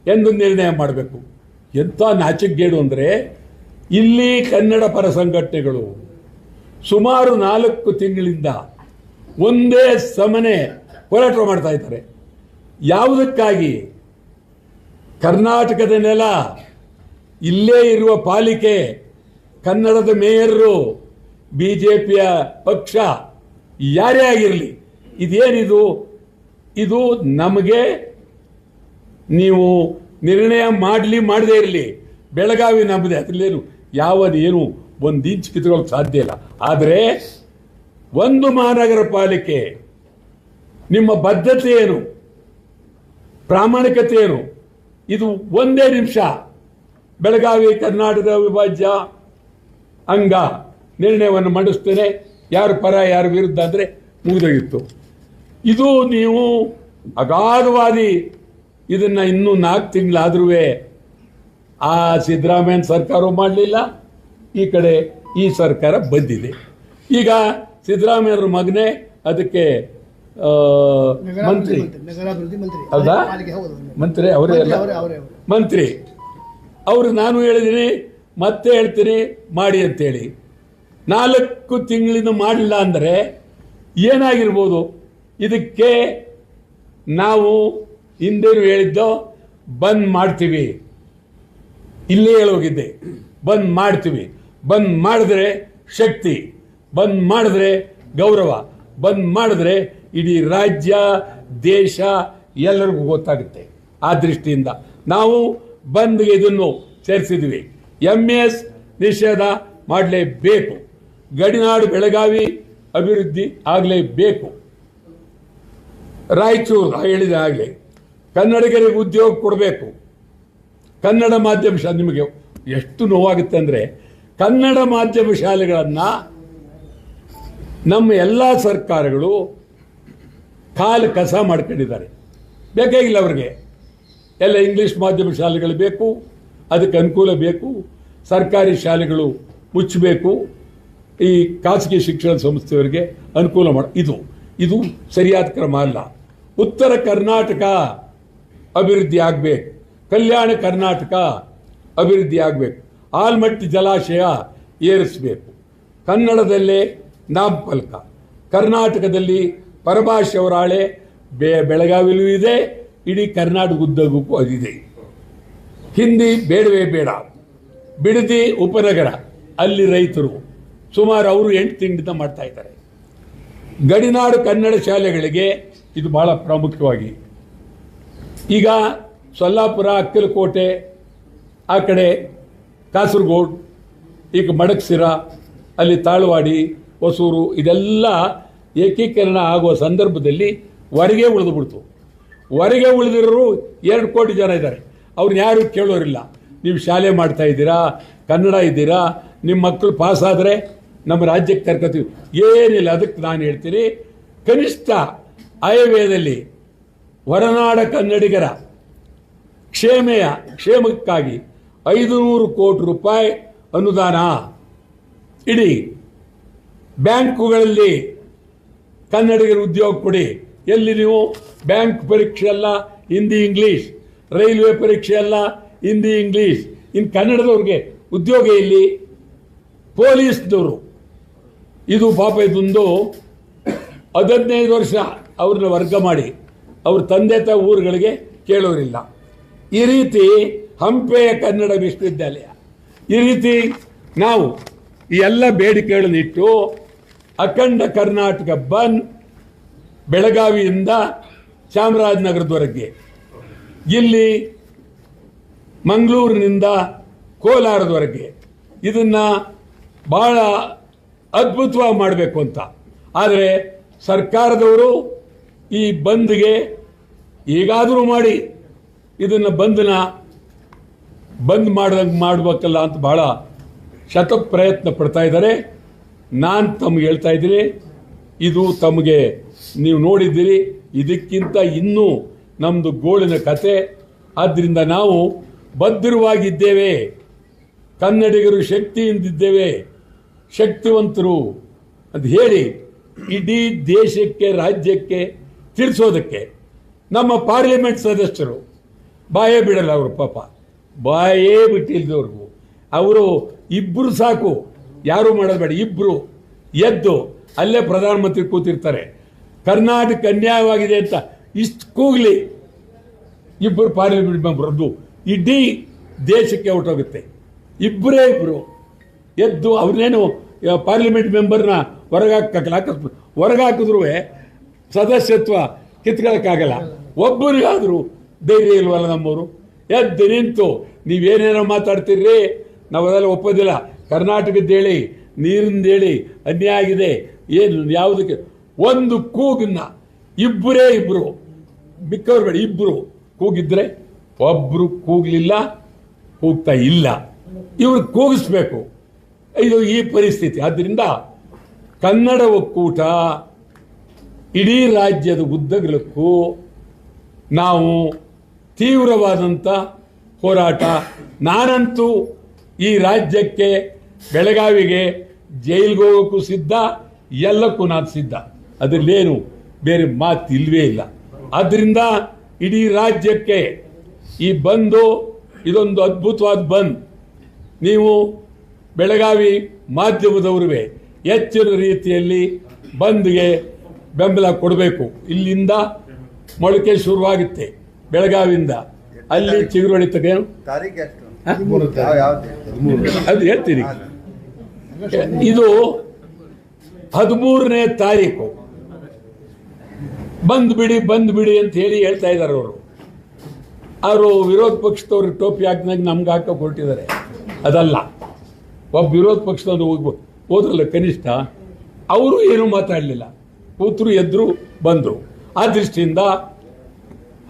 ಎಂದು ನಿರ್ಣಯ ಮಾಡಬೇಕು. ಎಂಥ ನಾಚಿಕೆಗೇಡು ಅಂದರೆ, ಇಲ್ಲಿ ಕನ್ನಡ ಪರ ಸಂಘಟನೆಗಳು ಸುಮಾರು 4 ತಿಂಗಳಿಂದ ಒಂದೇ ಸಮನೆ ಹೋರಾಟ ಮಾಡ್ತಾ ಇದ್ದಾರೆ. ಯಾವುದಕ್ಕಾಗಿ? ಕರ್ನಾಟಕದ ನೆಲ, ಇಲ್ಲೇ ಇರುವ ಪಾಲಿಕೆ, ಕನ್ನಡದ ಮೇಯರು, ಬಿಜೆಪಿಯ ಪಕ್ಷ ಯಾರೇ ಆಗಿರಲಿ, ಇದೇನಿದು? ಇದು ನಮಗೆ ನೀವು ನಿರ್ಣಯ ಮಾಡದೇ ಇರಲಿ, ಬೆಳಗಾವಿ ನಮ್ಮದೇ, ಅದರಲ್ಲೇನು ಯಾವದೇನು ಒಂದು ಇಂಚ್ ಕಿತ್ಕೊಳ್ಳೋಕೆ ಸಾಧ್ಯ ಇಲ್ಲ. ಆದರೆ ಒಂದು ಮಹಾನಗರ ಪಾಲಿಕೆ, ನಿಮ್ಮ ಬದ್ಧತೆ ಏನು, ಪ್ರಾಮಾಣಿಕತೆ ಏನು? ಇದು ಒಂದೇ ನಿಮಿಷ ಬೆಳಗಾವಿ ಕರ್ನಾಟಕ ಅವಿಭಾಜ್ಯ ಅಂಗ ನಿರ್ಣಯವನ್ನು ಮಂಡಿಸ್ತೇನೆ, ಯಾರು ಪರ ಯಾರು ವಿರುದ್ಧ ಅಂದರೆ ಮುಗಿದೋಗಿತ್ತು. ಇದು ನೀವು ಅಗಾಧವಾದಿ ಇದನ್ನು ಇನ್ನೂ 4 ತಿಂಗಳಾದ್ರೂ ಆ ಸಿದ್ದರಾಮಯ್ಯನ ಸರ್ಕಾರವೂ ಮಾಡಲಿಲ್ಲ, ಈ ಕಡೆ ಈ ಸರ್ಕಾರ ಬಂದಿದೆ. ಈಗ ಸಿದ್ದರಾಮಯ್ಯರ ಮಗನೇ ಅದಕ್ಕೆ ಮಂತ್ರಿ, ಹೌದಾ? ಮಂತ್ರಿ ಅವರೇ ಅಲ್ಲ, ಮಂತ್ರಿ ಅವರು. ನಾನು ಹೇಳಿದ್ದೀನಿ, ಮತ್ತೆ ಹೇಳ್ತೀನಿ, ಮಾಡಿ ಅಂತೇಳಿ. 4 ತಿಂಗಳಿಂದ ಮಾಡಲಿಲ್ಲ ಅಂದರೆ ಏನಾಗಿರ್ಬೋದು? ಇದಕ್ಕೆ ನಾವು ಹಿಂದೇನು ಹೇಳಿದ್ದೋ, ಬಂದ್ ಮಾಡ್ತೀವಿ, ಇಲ್ಲೇ ಹೇಳೋಗಿದ್ದೆ, ಬಂದ್ ಮಾಡ್ತೀವಿ. ಬಂದ್ ಮಾಡಿದ್ರೆ ಶಕ್ತಿ, ಬಂದ್ ಮಾಡಿದ್ರೆ ಗೌರವ, ಬಂದ್ ಮಾಡಿದ್ರೆ ಇಡೀ ರಾಜ್ಯ ದೇಶ ಎಲ್ಲರಿಗೂ ಗೊತ್ತಾಗುತ್ತೆ. ಆ ದೃಷ್ಟಿಯಿಂದ ನಾವು ಬಂದ್ಗೆ ಇದನ್ನು ಸೇರಿಸಿದ್ವಿ. MS ನಿಷೇಧ ಮಾಡಲೇಬೇಕು, ಗಡಿನಾಡು ಬೆಳಗಾವಿ ಅಭಿವೃದ್ಧಿ ಆಗಲೇಬೇಕು. ರಾಯಚೂರು ಹೇಳಿದೆ ಆಗಲೇ, ಕನ್ನಡಿಗರಿಗೆ ಉದ್ಯೋಗ ಕೊಡಬೇಕು. ಕನ್ನಡ ಮಾಧ್ಯಮ ಶಾಲೆ, ನಿಮಗೆ ಎಷ್ಟು ನೋವಾಗುತ್ತೆ ಅಂದರೆ, ಕನ್ನಡ ಮಾಧ್ಯಮ ಶಾಲೆಗಳನ್ನು ನಮ್ಮ ಎಲ್ಲ ಸರ್ಕಾರಗಳು ಕಾಲು ಕಸ ಮಾಡ್ಕೊಂಡಿದ್ದಾರೆ. ಬೇಕಾಗಿಲ್ಲ ಅವ್ರಿಗೆ, ಎಲ್ಲ ಇಂಗ್ಲೀಷ್ ಮಾಧ್ಯಮ ಶಾಲೆಗಳು ಬೇಕು, ಅದಕ್ಕೆ ಅನುಕೂಲ ಬೇಕು. ಸರ್ಕಾರಿ ಶಾಲೆಗಳು ಮುಚ್ಚಬೇಕು, ಈ ಖಾಸಗಿ ಶಿಕ್ಷಣ ಸಂಸ್ಥೆಯವರಿಗೆ ಅನುಕೂಲ ಇದು ಸರಿಯಾದ ಕ್ರಮ ಅಲ್ಲ. ಉತ್ತರ ಕರ್ನಾಟಕ ಅಭಿವೃದ್ಧಿ ಆಗಬೇಕು, ಕಲ್ಯಾಣ ಕರ್ನಾಟಕ ಅಭಿವೃದ್ಧಿ ಆಗಬೇಕು, ಆಲ್ಮಟ್ಟಿ ಜಲಾಶಯ ಏರಿಸಬೇಕು, ಕನ್ನಡದಲ್ಲೇ ನಾಮಫಲಕ, ಕರ್ನಾಟಕದಲ್ಲಿ ಪರಭಾಷೆಯವರ ಹಾಳೆ ಬೆಳಗಾವಿಲೂ ಇದೆ, ಇಡೀ ಕರ್ನಾಟಕ ಉದ್ದಕ್ಕೂ ಅದಿದೆ. ಹಿಂದಿ ಬೇಡವೇ ಬೇಡ. ಬಿಡದಿ ಉಪನಗರ, ಅಲ್ಲಿ ರೈತರು ಸುಮಾರು ಅವರು 8 ತಿಂಗಳಿಂದ ಮಾಡ್ತಾ ಇದ್ದಾರೆ. ಗಡಿನಾಡು ಕನ್ನಡ ಶಾಲೆಗಳಿಗೆ ಇದು ಬಹಳ ಪ್ರಾಮುಖ್ಯವಾಗಿ. ಈಗ ಸೊಲ್ಲಾಪುರ, ಅಕ್ಕಲಕೋಟೆ, ಆ ಕಡೆ ಕಾಸರಗೋಡು, ಈಗ ಮಡಕ್ಸಿರ, ಅಲ್ಲಿ ತಾಳ್ವಾಡಿ, ಹೊಸೂರು, ಇದೆಲ್ಲ ಏಕೀಕರಣ ಆಗುವ ಸಂದರ್ಭದಲ್ಲಿ ಹೊರಗೆ ಉಳಿದುಬಿಡ್ತು. ಹೊರಗೆ ಉಳಿದಿರೋರು 2 ಕೋಟಿ ಜನ ಇದ್ದಾರೆ. ಅವ್ರನ್ನ ಯಾರು ಕೇಳೋರಿಲ್ಲ. ನೀವು ಶಾಲೆ ಮಾಡ್ತಾ ಇದ್ದೀರಾ, ಕನ್ನಡ ಇದ್ದೀರಾ, ನಿಮ್ಮ ಮಕ್ಕಳು ಪಾಸಾದರೆ ನಮ್ಮ ರಾಜ್ಯಕ್ಕೆ ಕರ್ಕೊತೀವಿ, ಏನಿಲ್ಲ. ಅದಕ್ಕೆ ನಾನು ಹೇಳ್ತೀನಿ, ಕನಿಷ್ಠ ಆಯವ್ಯಯದಲ್ಲಿ ಹೊರನಾಡ ಕನ್ನಡಿಗರ ಕ್ಷೇಮಕ್ಕಾಗಿ 500 ಕೋಟಿ ರೂಪಾಯಿ ಅನುದಾನ ಇಡಿ. ಬ್ಯಾಂಕುಗಳಲ್ಲಿ ಕನ್ನಡಿಗರ ಉದ್ಯೋಗ ಕೊಡಿ. ಎಲ್ಲಿ ನೀವು ಬ್ಯಾಂಕ್ ಪರೀಕ್ಷೆ ಎಲ್ಲ ಹಿಂದಿ ಇಂಗ್ಲೀಷ್, ರೈಲ್ವೆ ಪರೀಕ್ಷೆ ಎಲ್ಲ ಹಿಂದಿ ಇಂಗ್ಲೀಷ್, ಇನ್ನು ಕನ್ನಡದವ್ರಿಗೆ ಉದ್ಯೋಗ ಇಲ್ಲಿ. ಪೊಲೀಸ್ನವರು ಇದು ಪಾಪ, ಇದೊಂದು 15 ವರ್ಷ ಅವ್ರನ್ನ ವರ್ಗ ಮಾಡಿ ಅವ್ರ ತಂದೆ ತಾಯಿ ಊರುಗಳಿಗೆ ಕೇಳೋರಿಲ್ಲ. ಈ ರೀತಿ ಹಂಪೆಯ ಕನ್ನಡ ವಿಶ್ವವಿದ್ಯಾಲಯ, ಈ ರೀತಿ ನಾವು ಈ ಎಲ್ಲ ಬೇಡಿಕೆಗಳನ್ನಿಟ್ಟು ಅಖಂಡ ಕರ್ನಾಟಕ ಬಂದ್ ಬೆಳಗಾವಿಯಿಂದ ಚಾಮರಾಜನಗರದವರೆಗೆ, ಇಲ್ಲಿ ಮಂಗಳೂರಿನಿಂದ ಕೋಲಾರದವರೆಗೆ. ಇದನ್ನ ಬಹಳ ಅದ್ಭುತವಾಗಿ ಮಾಡಬೇಕು ಅಂತ. ಆದರೆ ಸರ್ಕಾರದವರು ಈ ಬಂದ್ಗೆ ಹೇಗಾದರೂ ಮಾಡಿ ಇದನ್ನು ಬಂದ್ ಮಾಡಬೇಕಲ್ಲ ಅಂತ ಬಹಳ ಶತ ಪ್ರಯತ್ನ ಪಡ್ತಾ ಇದ್ದಾರೆ. ನಾನು ತಮಗೆ ಹೇಳ್ತಾ ಇದ್ದೀನಿ, ಇದು ತಮಗೆ ನೀವು ನೋಡಿದ್ದೀರಿ, ಇದಕ್ಕಿಂತ ಇನ್ನೂ ನಮ್ಮದು ಗೋಳಿನ ಕತೆ. ಆದ್ದರಿಂದ ನಾವು ಬದ್ಧವಾಗಿದ್ದೇವೆ, ಕನ್ನಡಿಗರು ಶಕ್ತಿಯಿಂದಿದ್ದೇವೆ, ಶಕ್ತಿವಂತರು ಅಂತ ಹೇಳಿ ಇಡೀ ದೇಶಕ್ಕೆ ರಾಜ್ಯಕ್ಕೆ ತಿಳಿಸೋದಕ್ಕೆ ನಮ್ಮ ಪಾರ್ಲಿಮೆಂಟ್ ಸದಸ್ಯರು ಬಾಯೇ ಬಿಡಲ್ಲ. ಅವರು ಪಾಪ ಬಾಯೇ ಬಿಟ್ಟಿಲ್ದವ್ರಿಗೂ ಅವರು ಇಬ್ಬರು ಸಾಕು, ಯಾರು ಮಾಡೋದು ಬೇಡ, ಇಬ್ಬರು ಎದ್ದು ಅಲ್ಲೇ ಪ್ರಧಾನಮಂತ್ರಿ ಕೂತಿರ್ತಾರೆ. ಕರ್ನಾಟಕ ಅನ್ಯಾಯವಾಗಿದೆ ಅಂತ ಇಷ್ಟು ಕೂಗಲಿ, ಇಬ್ಬರು ಪಾರ್ಲಿಮೆಂಟ್ ಮೆಂಬರ್, ಅದು ಇಡೀ ದೇಶಕ್ಕೆ ಹೊರಟೋಗುತ್ತೆ. ಇಬ್ಬರೇ ಇಬ್ಬರು ಎದ್ದು ಅವ್ರನ್ನೇನು ಪಾರ್ಲಿಮೆಂಟ್ ಮೆಂಬರ್ನ ಹೊರಗಾಕಿದ್ರು ಸದಸ್ಯತ್ವ ಕಿತ್ಕೊಳ್ಳೋಕ್ಕಾಗಲ್ಲ. ಒಬ್ಬರಿಗಾದರೂ ಧೈರ್ಯ ಇಲ್ವಲ್ಲ ನಮ್ಮವರು? ಎದ್ದು ನಿಂತು ನೀವೇನೇನೋ ಮಾತಾಡ್ತೀರಿ, ನಾವು ಅದೆಲ್ಲ ಒಪ್ಪೋದಿಲ್ಲ, ಕರ್ನಾಟಕದ್ದೇಳಿ ನೀರಿಂದೇಳಿ ಅನ್ಯಾಯ ಆಗಿದೆ, ಏನು ಯಾವುದಕ್ಕೆ ಒಂದು ಕೂಗನ್ನ ಇಬ್ಬರೇ ಇಬ್ಬರು, ಮಿಕ್ಕವ್ರು ಬೇಡ, ಇಬ್ಬರು ಕೂಗಿದ್ರೆ, ಒಬ್ಬರು ಕೂಗಲಿಲ್ಲ, ಕೂಗ್ತಾ ಇಲ್ಲ, ಇವ್ರು ಕೂಗಿಸ್ಬೇಕು. ಇದು ಈ ಪರಿಸ್ಥಿತಿ. ಆದ್ದರಿಂದ ಕನ್ನಡ ಒಕ್ಕೂಟ ಇಡೀ ರಾಜ್ಯದ ಉದ್ದಗಲಕ್ಕೂ ನಾವು ತೀವ್ರವಾದಂಥ ಹೋರಾಟ. ನಾನಂತೂ ಈ ರಾಜ್ಯಕ್ಕೆ ಬೆಳಗಾವಿಗೆ ಜೈಲಿಗೆ ಹೋಗೋಕ್ಕೂ ಸಿದ್ಧ, ಎಲ್ಲಕ್ಕೂ ನಾನು ಸಿದ್ಧ, ಅದರಲ್ಲೇನು ಬೇರೆ ಮಾತು ಇಲ್ವೇ ಇಲ್ಲ. ಆದ್ದರಿಂದ ಇಡೀ ರಾಜ್ಯಕ್ಕೆ ಈ ಬಂದು ಇದೊಂದು ಅದ್ಭುತವಾದ ಬಂದ್. ನೀವು ಬೆಳಗಾವಿ ಮಾಧ್ಯಮದವರುವೆ ಹೆಚ್ಚಿನ ರೀತಿಯಲ್ಲಿ ಬಂದ್ಗೆ ಬೆಂಬಲ ಕೊಡಬೇಕು. ಇಲ್ಲಿಂದ ಮೊಳಕೆ ಶುರುವಾಗುತ್ತೆ, ಬೆಳಗಾವಿಯಿಂದ ಅಲ್ಲಿ ಚಿಗುರೊಳಿ ತಗೇನು ಅದು ಹೇಳ್ತೀನಿ. ಇದು 13ನೇ ತಾರೀಕು ಬಂದ್ ಬಿಡಿ ಅಂತ ಹೇಳಿ ಹೇಳ್ತಾ ಇದ್ದಾರೆ ಅವರು ವಿರೋಧ ಪಕ್ಷದವ್ರಿಗೆ ಟೋಪಿ ಹಾಕಿದಾಗ ನಮ್ಗೆ ಹಾಕಕ್ಕೆ ಹೊರಟಿದ್ದಾರೆ. ಅದಲ್ಲ, ಒಬ್ಬ ವಿರೋಧ ಪಕ್ಷದವ್ರು ಹೋದ್ರಲ್ಲ ಕನಿಷ್ಠ, ಅವರು ಏನೂ ಮಾತಾಡಲಿಲ್ಲ, ಕೂತರು ಎದ್ರು ಬಂದರು. ಆ ದೃಷ್ಟಿಯಿಂದ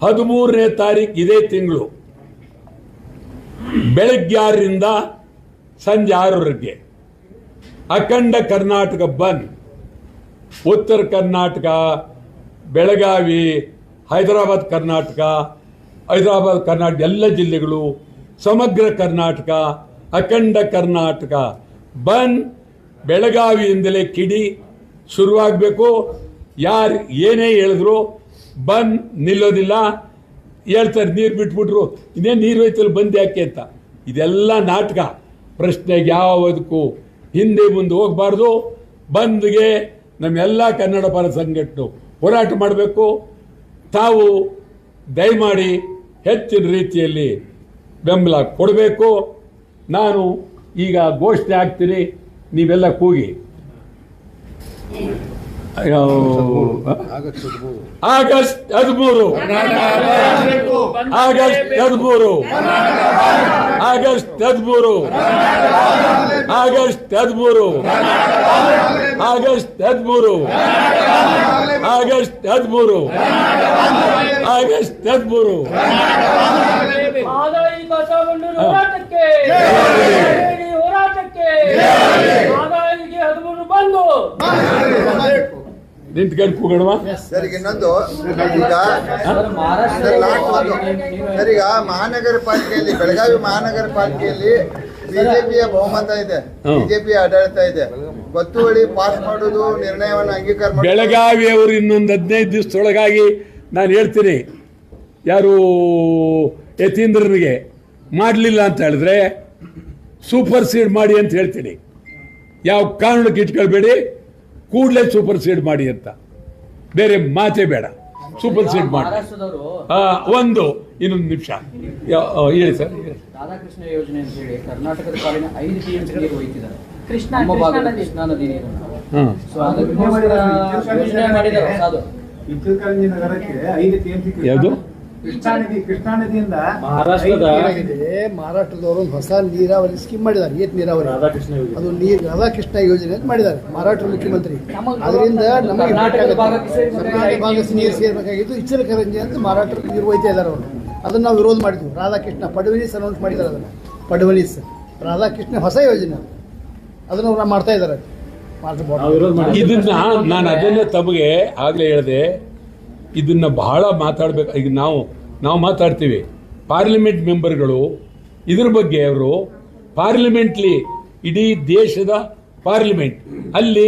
13ನೇ ತಾರೀಕು ಇದೇ ತಿಂಗಳು ಬೆಳಗ್ಗೆ 6ರಿಂದ ಸಂಜೆ 6ರವರೆಗೆ ಅಖಂಡ ಕರ್ನಾಟಕ ಬಂದ್. ಉತ್ತರ ಕರ್ನಾಟಕ, ಬೆಳಗಾವಿ, ಹೈದರಾಬಾದ್ ಕರ್ನಾಟಕ ಎಲ್ಲ ಜಿಲ್ಲೆಗಳು, ಸಮಗ್ರ ಕರ್ನಾಟಕ, ಅಖಂಡ ಕರ್ನಾಟಕ ಬಂದ್ ಬೆಳಗಾವಿಯಿಂದಲೇ ಕಿಡಿ ಶುರುವಾಗಬೇಕು. ಯಾರು ಏನೇ ಹೇಳಿದ್ರು ಬಂದ್ ನಿಲ್ಲೋದಿಲ್ಲ. ಹೇಳ್ತಾರೆ ನೀರು ಬಿಟ್ಬಿಟ್ರು, ಇನ್ನೇನು ನೀರು ಹೋಯ್ತಲ್ಲಿ ಬಂದ್ ಯಾಕೆ ಅಂತ. ಇದೆಲ್ಲ ನಾಟಕ. ಪ್ರಶ್ನೆಗೆ ಯಾವುದಕ್ಕೂ ಹಿಂದೆ ಮುಂದೆ ಹೋಗಬಾರ್ದು. ಬಂದ್ಗೆ ನಮ್ಮೆಲ್ಲ ಕನ್ನಡ ಪರ ಸಂಘಟನೆ ಹೋರಾಟ ಮಾಡಬೇಕು. ತಾವು ದಯಮಾಡಿ ಹೆಚ್ಚಿನ ರೀತಿಯಲ್ಲಿ ಬೆಂಬಲ ಕೊಡಬೇಕು. ನಾನು ಈಗ ಘೋಷಣೆ ಆಗ್ತೀನಿ, ನೀವೆಲ್ಲ ಕೂಗಿ. August 13 August 13 August 13 August 13 August 13 August 13 August 13 ಹೋರಾಟಕ್ಕೆ ಬಂದು ನಿಂತ್ಕೊಂಡು ಕೂಗೋಣವಾ? ಸರ್, ಇನ್ನೊಂದು ಈಗ ಸರ್, ಈಗ ಮಹಾನಗರ ಪಾಲಿಕೆಯಲ್ಲಿ, ಬೆಳಗಾವಿ ಮಹಾನಗರ ಪಾಲಿಕೆಯಲ್ಲಿ ಬಿಜೆಪಿಯ ಬಹುಮತ ಇದೆ, ಬಿಜೆಪಿ ಆಡಳಿತ ಇದೆ. ಗೊತ್ತುವಳಿ ಪಾಸ್ ಮಾಡೋದು, ನಿರ್ಣಯವನ್ನು ಅಂಗೀಕಾರ ಮಾಡೋದು. ಬೆಳಗಾವಿಯವರು ಇನ್ನೊಂದು 15 ದಿವಸದೊಳಗಾಗಿ ನಾನು ಹೇಳ್ತೀನಿ, ಯಾರು ಯತೀಂದ್ರನಿಗೆ ಮಾಡಲಿಲ್ಲ ಅಂತ ಹೇಳಿದ್ರೆ ಸೂಪರ್ ಸೀಡ್ ಮಾಡಿ ಅಂತ ಹೇಳ್ತೀನಿ. ಯಾವ ಕಾರಣಕ್ಕೆ ಇಟ್ಕೊಳ್ಬೇಡಿ, ಕೂಡಲೇ ಸೂಪರ್ ಸೀಡ್ ಮಾಡಿ ಅಂತ, ಬೇರೆ ಮಾತೇ ಬೇಡ. ಸೂಪರ್ ಸೀಡ್ ಮಾಡಿ. ಇನ್ನೊಂದು ನಿಮಿಷ ಹೇಳಿ ಸರ್. ರಾಧಾಕೃಷ್ಣ ಯೋಜನೆ ಅಂತ ಹೇಳಿ ಕರ್ನಾಟಕದ ಪಾಲಿನ 5 TMC ನೀರು ಒಯ್ತಿದ್ದಾರೆ. ಕೃಷ್ಣಾ ನದಿ ನೀರನ್ನು ಹಾಂ ಸೊ ಅದಕ್ಕೋಸ್ಕರ ಯೋಜನೆ ಮಾಡಿದ್ದಾರೆ ಅದು ಇಚಲಕರಂಜಿ ನಗರಕ್ಕೆ 5 TMC ಯಾವುದು? ಕೃಷ್ಣಾ ನದಿಯಿಂದ ಮಹಾರಾಷ್ಟ್ರದವರು ಒಂದು ಹೊಸ ನೀರಾವರಿ ಸ್ಕೀಮ್ ಮಾಡಿದ್ದಾರೆ. ಏತ್ ನೀರಾವರಿ ಅದು ರಾಧಾಕೃಷ್ಣ ಯೋಜನೆ ಅಂತ ಮಾಡಿದ್ದಾರೆ ಮಹಾರಾಷ್ಟ್ರ ಮುಖ್ಯಮಂತ್ರಿ. ಅದರಿಂದ ನಮಗೆ ಕರ್ನಾಟಕ ಭಾಗಕ್ಕೆ ನೀರು ಸೇರ್ಬೇಕಾಗಿತ್ತು. ಇಚಲಕರಂಜಿ ಅಂತ ಮಹಾರಾಷ್ಟ್ರ ನೀರು ಹೋಯ್ತಾ ಇದ್ದಾರೆ ಅವರು. ಅದನ್ನು ನಾವು ವಿರೋಧ ಮಾಡಿದ್ವಿ. ರಾಧಾಕೃಷ್ಣ ಫಡ್ನವೀಸ್ ಅನೌನ್ಸ್ ಮಾಡಿದ್ದಾರೆ. ಅದನ್ನು ಫಡ್ನವೀಸ್ ರಾಧಾಕೃಷ್ಣ ಹೊಸ ಯೋಜನೆ ಅದನ್ನು ಅವ್ರು ಮಾಡ್ತಾ ಇದ್ದಾರೆ. ಇದನ್ನ ನಾನು ಅದನ್ನೇ ತಮಗೆ ಆಗಲೇ ಹೇಳಿದೆ, ಇದನ್ನ ಬಹಳ ಮಾತಾಡಬೇಕು. ಈಗ ನಾವು ಮಾತಾಡ್ತೀವಿ, ಪಾರ್ಲಿಮೆಂಟ್ ಮೆಂಬರ್ಗಳು ಇದ್ರ ಬಗ್ಗೆ ಅವರು ಪಾರ್ಲಿಮೆಂಟ್ಲಿ ಇಡೀ ದೇಶದ ಪಾರ್ಲಿಮೆಂಟ್ ಅಲ್ಲಿ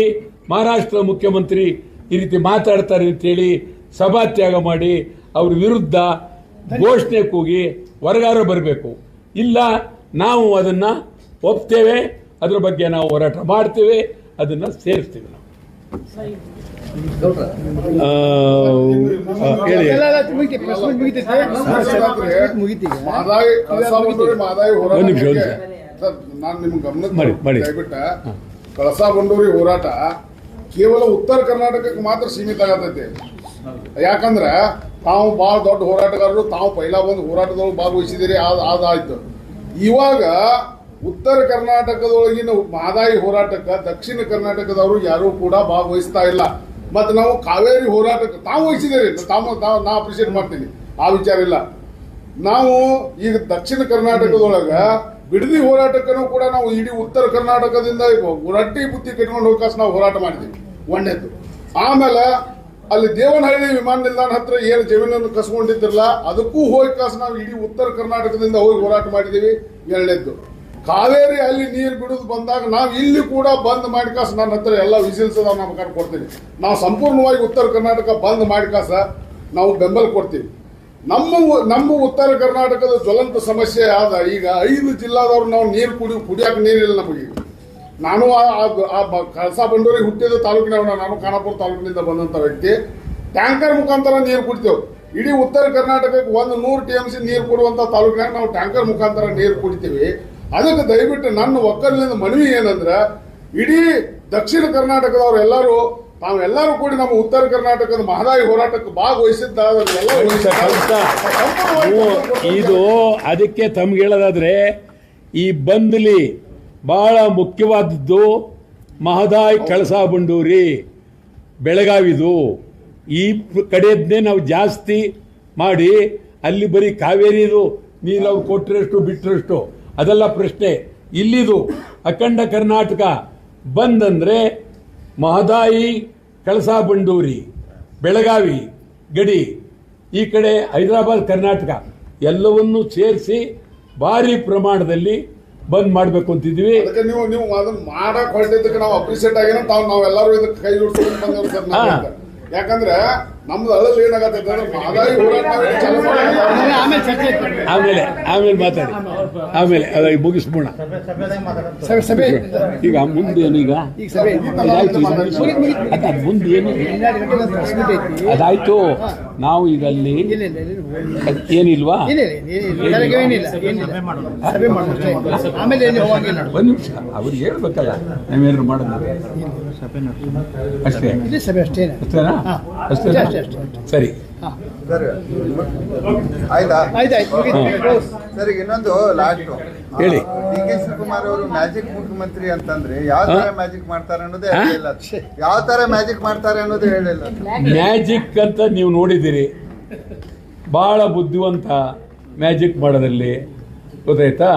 ಮಹಾರಾಷ್ಟ್ರದ ಮುಖ್ಯಮಂತ್ರಿ ಈ ರೀತಿ ಮಾತಾಡ್ತಾರೆ ಅಂತೇಳಿ ಸಭಾತ್ಯಾಗ ಮಾಡಿ ಅವ್ರ ವಿರುದ್ಧ ಘೋಷಣೆ ಕೂಗಿ ಹೊರಗಾರ ಬರಬೇಕು. ಇಲ್ಲ, ನಾವು ಅದನ್ನ ಒಪ್ತೇವೆ, ಅದ್ರ ಬಗ್ಗೆ ನಾವು ಹೋರಾಟ ಮಾಡ್ತೇವೆ, ಅದನ್ನ ಸೇರಿಸ್ತೀವಿ ನಾವು. ಹೇಳಿ. ಒಂದು ನಿಮಿಷ ನಾನು ನಿಮ್ಗೆ ಗಮನ ದಯವಿಟ್ಟ ಕಳಸಾ ಬಂಡೂರಿ ಹೋರಾಟ ಕೇವಲ ಉತ್ತರ ಕರ್ನಾಟಕಕ್ಕೆ ಮಾತ್ರ ಸೀಮಿತ ಆಗತೈತಿ. ಯಾಕಂದ್ರೆ ತಾವು ಬಹಳ ದೊಡ್ಡ ಹೋರಾಟಗಾರರು, ತಾವು ಪೈಲಾ ಬಂದು ಹೋರಾಟದೊಳಗೆ ಭಾಗವಹಿಸಿದಿರಿ, ಅದಾಯ್ತು. ಇವಾಗ ಉತ್ತರ ಕರ್ನಾಟಕದೊಳಗಿನ ಮಹದಾಯಿ ಹೋರಾಟಕ್ಕೆ ದಕ್ಷಿಣ ಕರ್ನಾಟಕದವರು ಯಾರು ಕೂಡ ಭಾಗವಹಿಸ್ತಾ ಇಲ್ಲ. ಮತ್ತೆ ನಾವು ಕಾವೇರಿ ಹೋರಾಟಕ್ಕೆ ತಾವು ವಹಿಸಿದ್ದೀರಿ, ನಾ ಅಪ್ರಿಷಿಯೇಟ್ ಮಾಡ್ತೀನಿ, ಆ ವಿಚಾರ ಇಲ್ಲ. ನಾವು ಈಗ ದಕ್ಷಿಣ ಕರ್ನಾಟಕದೊಳಗ ಬಿಡದಿ ಹೋರಾಟಕ್ಕೂ ಕೂಡ ನಾವು ಇಡೀ ಉತ್ತರ ಕರ್ನಾಟಕದಿಂದ ರಟ್ಟಿ ಬುತ್ತಿ ಕಟ್ಕೊಂಡು ಹೋಗಾಸ್ ನಾವು ಹೋರಾಟ ಮಾಡಿದ್ದೀವಿ, ಒಂದೇದ್ದು. ಆಮೇಲೆ ಅಲ್ಲಿ ದೇವನಹಳ್ಳಿ ವಿಮಾನ ನಿಲ್ದಾಣ ಹತ್ರ ಏನು ಜಮೀನನ್ನು ಕಸ್ಕೊಂಡಿದ್ದಿರಲ್ಲ, ಅದಕ್ಕೂ ಹೋಗಿ ಕಾಸು ನಾವು ಇಡೀ ಉತ್ತರ ಕರ್ನಾಟಕದಿಂದ ಹೋಗಿ ಹೋರಾಟ ಮಾಡಿದ್ದೀವಿ, ಎರಡನೇದ್ದು. ಕಾವೇರಿ ಅಲ್ಲಿ ನೀರು ಬಿಡುದು ಬಂದಾಗ ನಾವು ಇಲ್ಲಿ ಕೂಡ ಬಂದ್ ಮಾಡಿ ಕಾಸ, ನನ್ನ ಹತ್ರ ಎಲ್ಲ ವಿಸಿಲ್ಸ್ ಅದಾವ, ನಾನು ಕರ್ಕೊಂಡು ಕೊಡ್ತೀನಿ. ನಾವು ಸಂಪೂರ್ಣವಾಗಿ ಉತ್ತರ ಕರ್ನಾಟಕ ಬಂದ್ ಮಾಡಿ ಕಾಸ ನಾವು ಬೆಂಬಲ ಕೊಡ್ತೀವಿ. ನಮ್ಮ ಉತ್ತರ ಕರ್ನಾಟಕದ ಜ್ವಲಂತ ಸಮಸ್ಯೆ ಆದ ಈಗ 5 ಜಿಲ್ಲಾದವ್ರು ನಾವು ನೀರು ಕುಡಿಯಾಕ ನೀರಿಲ್ಲ ನಮಗೆ. ನಾನು ಕಳಸಾ ಬಂಡೂರಿ ಹುಟ್ಟಿದ ತಾಲೂಕಿನವನ, ನಾನು ಖಾನಾಪುರ ತಾಲೂಕಿನಿಂದ ಬಂದಂತ ವ್ಯಕ್ತಿ. ಟ್ಯಾಂಕರ್ ಮುಖಾಂತರ ನೀರು ಕುಡಿತೇವೆ. ಇಡೀ ಉತ್ತರ ಕರ್ನಾಟಕಕ್ಕೆ 100 TMC ನೀರು ಕೊಡುವಂತ ತಾಲೂಕಿನಾಗ ನಾವು ಟ್ಯಾಂಕರ್ ಮುಖಾಂತರ ನೀರು ಕುಡಿತೀವಿ. ಅದಕ್ಕೆ ದಯವಿಟ್ಟು ನನ್ನ ಒಕ್ಕಲಿನಿಂದ ಮನವಿ ಏನಂದ್ರೆ, ಇಡೀ ದಕ್ಷಿಣ ಕರ್ನಾಟಕದವರು ತಾವೆಲ್ಲರೂ ಕೂಡಿ ನಮ್ಮ ಉತ್ತರ ಕರ್ನಾಟಕದ ಮಹದಾಯಿ ಹೋರಾಟಕ್ಕೆ ಭಾಗವಹಿಸಿದ್ದಾರೆ. ಇದು ಅದಕ್ಕೆ ತಮ್ಗೆ ಹೇಳೋದಾದ್ರೆ, ಈ ಬಂದ್ಲಿ ಬಹಳ ಮುಖ್ಯವಾದದ್ದು ಮಹದಾಯಿ ಕಳಸಾ ಬಂಡೂರಿ ಬೆಳಗಾವಿದು. ಈ ಕಡೆಯದ್ದೇ ನಾವು ಜಾಸ್ತಿ ಮಾಡಿ ಅಲ್ಲಿ ಬರೀ ಕಾವೇರಿದು ನೀರು ಅವ್ರು ಕೊಟ್ಟರಷ್ಟು ಬಿಟ್ಟರಷ್ಟು ಅದೆಲ್ಲ ಪ್ರಶ್ನೆ. ಇಲ್ಲಿದು ಅಖಂಡ ಕರ್ನಾಟಕ ಬಂದಂದ್ರೆ ಮಹದಾಯಿ ಕಳಸಾ ಬಂಡೂರಿ ಬೆಳಗಾವಿ ಗಡಿ, ಈ ಕಡೆ ಹೈದರಾಬಾದ್ ಕರ್ನಾಟಕ ಎಲ್ಲವನ್ನೂ ಸೇರಿಸಿ ಭಾರಿ ಪ್ರಮಾಣದಲ್ಲಿ ಬಂದ್ ಮಾಡಬೇಕು ಅಂತಿದ್ವಿ. ಅದಕ್ಕೆ ನೀವು ಅದನ್ನ ಮಾಡಕ್ ಹೊರಟಿದ್ದಕ್ಕೆ ನಾವು ಅಪ್ರಿಷಿಯೇಟ್ ಆಗಿನ ನಾವೆಲ್ಲರೂ ಇದಕ್ಕೆ ಕೈ ಜೋಡಿಸ್ಕೊಂಡು ಬಂದವ್ರು. ಯಾಕಂದ್ರೆ ನಮ್ದು ಅಳಲು ಏನಾಗತ್ತೈತೆ ಅಂದ್ರೆ ಮಹದಾಯಿ ಹೋರಾಟ ಆಮೇಲೆ ಮಾತಾಡಿ, ಆಮೇಲೆ ಅದ ಮುಗಿಸ್ಬೋಣ. ಈಗ ಮುಂದೇನೀಗ ಮುಂದೇನು ಅದಾಯ್ತು. ನಾವು ಈಗ ಅಲ್ಲಿ ಏನಿಲ್ವಾ, ಒಂದ್ ನಿಮಿಷ ಅವ್ರಿಗೆ ಹೇಳ್ಬೇಕಲ್ಲ, ನಾವೇನಾದ್ರು ಮಾಡೋದು ಅಷ್ಟೇ. ಅಷ್ಟೇನಾ? ಸರಿ, ಆಯ್ತಾ? ಸರ್, ಇನ್ನೊಂದು ಲಾಸ್ಟ್ ಹೇಳಿ. DK ಶಿವಕುಮಾರ್ ಅವರು ಮ್ಯಾಜಿಕ್ ಮುಖ್ಯಮಂತ್ರಿ ಅಂತಂದ್ರೆ ಯಾವ ತರ ಮ್ಯಾಜಿಕ್ ಮಾಡ್ತಾರೆ ಅನ್ನೋದೇ ಹೇಳಿಲ್ಲ. ಯಾವ ತರ ಮ್ಯಾಜಿಕ್ ಮಾಡ್ತಾರೆ ಅನ್ನೋದೇ ಹೇಳಿಲ್ಲ. ಮ್ಯಾಜಿಕ್ ಅಂತ ನೀವು ನೋಡಿದ್ದೀರಿ, ಬಹಳ ಬುದ್ಧಿವಂತ ಮ್ಯಾಜಿಕ್ ಮಾಡೋದ್ರಲ್ಲಿ, ಗೊತ್ತಾಯ್ತಾ?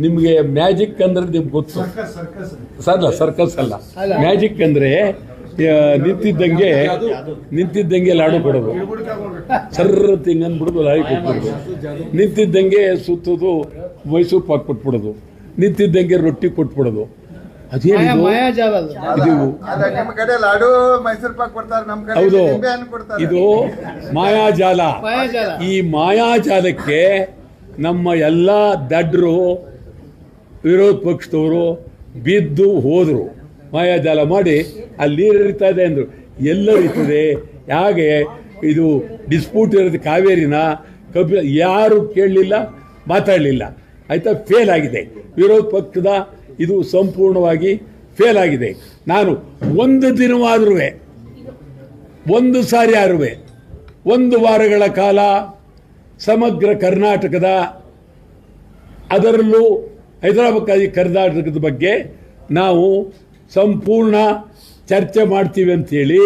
ನಿಮಗೆ ಮ್ಯಾಜಿಕ್ ಅಂದ್ರೆ ನಿಮ್ಗೆ ಗೊತ್ತು, ಸರ್ಕಸ್ ಅಲ್ಲ. ಮ್ಯಾಜಿಕ್ ಅಂದ್ರೆ ನಿಂತಿದ್ದಂಗೆ ಲಾಡು ಕೊಡೋದು, ಸರ್ರ ತಿಂಗನ್ಬಿಡೋದು, ಲಾಡಿ ಕೊಟ್ಬಿಡೋದು, ನಿಂತಿದ್ದಂಗೆ ಸುತ್ತೋದು, ಮೈಸೂರು ಪಾಕ್ ಕೊಟ್ಬಿಡೋದು, ನಿಂತಿದ್ದಂಗೆ ರೊಟ್ಟಿ ಕೊಟ್ಬಿಡೋದು. ಅದೇನಿದು? ನಿಮ್ ಕಡೆ ಲಾಡು ಮೈಸೂರು ಪಾಕ್ ಕೊಡ್ತಾರೆ, ನಮ್ ಕಡೆ ಹೌದು, ನಿಂಬೆ ಹಣ್ಣು ಕೊಡ್ತಾರೆ. ಇದು ಮಾಯಾಜಾಲ. ಈ ಮಾಯಾಜಾಲಕ್ಕೆ ನಮ್ಮ ಎಲ್ಲ ದಡ್ರು ವಿರೋಧ ಪಕ್ಷದವರು ಬಿದ್ದು ಹೋದ್ರು. ಮಾಯಾಜಾಲ ಮಾಡಿ ಅಲ್ಲಿ ನೀರು ಹರಿತಾ ಇದೆ ಅಂದರು. ಎಲ್ಲ ಹರಿತದೆ, ಹೇಗೆ ಇದು ಡಿಸ್ಪ್ಯೂಟ್ ಇರೋದು ಕಾವೇರಿನ ಕಬ್ಬಿ ಯಾರು ಕೇಳಲಿಲ್ಲ, ಮಾತಾಡಲಿಲ್ಲ. ಆಯ್ತಾ? ಫೇಲ್ ಆಗಿದೆ ವಿರೋಧ ಪಕ್ಷದ, ಇದು ಸಂಪೂರ್ಣವಾಗಿ ಫೇಲ್ ಆಗಿದೆ. ನಾನು ಒಂದು ದಿನವಾದ್ರೂ ಒಂದು ಸಾರಿ ಆದ್ರೂ 1 ವಾರಗಳ ಕಾಲ ಸಮಗ್ರ ಕರ್ನಾಟಕದ ಅದರಲ್ಲೂ ಹೈದರಾಬಾದ್ ಕರ್ನಾಟಕದ ಬಗ್ಗೆ ನಾವು ಸಂಪೂರ್ಣ ಚರ್ಚೆ ಮಾಡ್ತೀವಿ ಅಂತೇಳಿ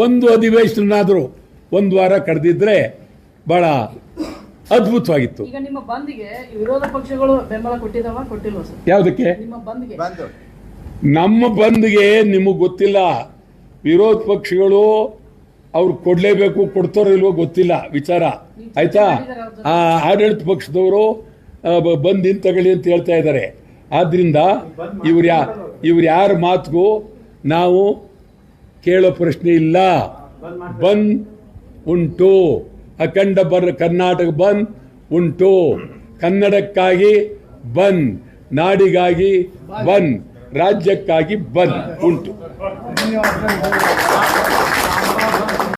ಒಂದು ಅಧಿವೇಶನಾದರೂ 1 ವಾರ ಕಳೆದಿದ್ರೆ ಬಹಳ ಅದ್ಭುತವಾಗಿತ್ತು. ಈಗ ನಿಮ್ಮ ಬಂದ್ಗೆ ವಿರೋಧ ಪಕ್ಷಗಳು ಬೆಂಬಲ ಕೊಟ್ಟಿಲ್ವಾ ಸರ್? ಯಾವುದಕ್ಕೆ? ನಿಮ್ಮ ಬಂದ್ಗೆ. ಬಂದು ನಮ್ಮ ಬಂದ್ಗೆ ನಿಮಗೆ ಗೊತ್ತಿಲ್ಲ. ವಿರೋಧ ಪಕ್ಷಗಳು ಅವ್ರು ಕೊಡಲೇಬೇಕು, ಕೊಡ್ತಾರೋ ಇಲ್ವೋ ಗೊತ್ತಿಲ್ಲ ವಿಚಾರ, ಆಯ್ತಾ? ಆ ಆಡಳಿತ ಪಕ್ಷದವರು ಬಂದ್ ತಗೊಳ್ಳಿ ಅಂತ ಹೇಳ್ತಾ ಇದ್ದಾರೆ. ಆದ್ರಿಂದ ಇವ್ರು ಯಾರ ಮಾತಿಗೂ ನಾವು ಕೇಳೋ ಪ್ರಶ್ನೆ ಇಲ್ಲ. ಬಂದ್ ಉಂಟು, ಅಖಂಡ ಕರ್ನಾಟಕ ಬಂದ್ ಉಂಟು, ಕನ್ನಡಕ್ಕಾಗಿ ಬಂದ್, ನಾಡಿಗಾಗಿ ಬಂದ್, ರಾಜ್ಯಕ್ಕಾಗಿ ಬಂದ್ ಉಂಟು. ಧನ್ಯವಾದ.